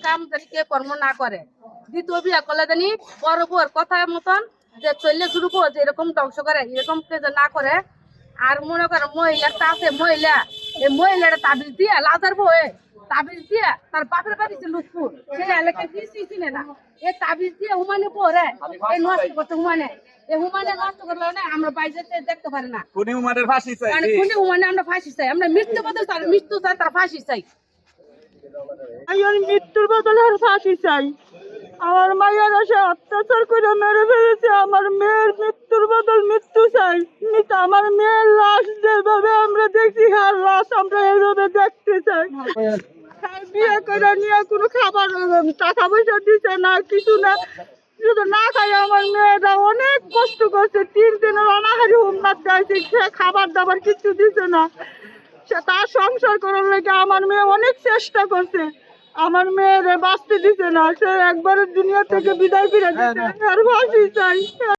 কাম জানি কে কর্ম না করে, দ্বিতীয় বিয়া করলে জানি বড় বউর কথা মতন যে চললে শুরু করো যে এরকম ধ্বংস করে, এরকম কে যে না করে। আর মনে করো মহিলা একটা আছে, মহিলা এই মহিলাটা তাবিজ দিয়ে লাজার বউয়ে তাবিজ দিয়ে তার বাপের বাড়ি ছিল লুৎফুর, সে এলাকায় কিছুই চিনে না, এই তাবিজ দিয়ে হুমানে পরে এই নষ্ট করতে হুমানে, এই হুমানে নষ্ট করলে না আমরা বাইরে দেখতে পারি না। কোনি উমারের ফাঁসি চাই, মানে কোনি হুমানে আমরা ফাঁসি চাই, আমরা মৃত্যু বদল তার মৃত্যু চাই, তার ফাঁসি চাই। আমি মৃত্যুর বদলে আর ফাঁসি চাই। আমার মায়ের সে অত্যাচার করে মেরে ফেলেছে, আমার মেয়ের মৃত্যুর বদল মৃত্যু চাই। আমার মেয়ের লাশ যেভাবে আমরা দেখছি, আর লাশ আমরা এইভাবে দেখতে চাই। বিয়ে করে নিয়ে কোনো খাবার টাকা পয়সা দিচ্ছে না, কিছু না, শুধু না খাই। আমার মেয়েরা অনেক কষ্ট করছে, 3 দিনের অনাহারি হোমনাথ চাইছে, খাবার দাবার কিছু দিচ্ছে না। সে তার সংসার করার লেগে আমার মেয়ে অনেক চেষ্টা করছে, আমার মেয়েরে বাঁচতে দিছে না, সে একবারের দুনিয়া থেকে বিদায় করে দিচ্ছে। আর ফাঁসি চাই।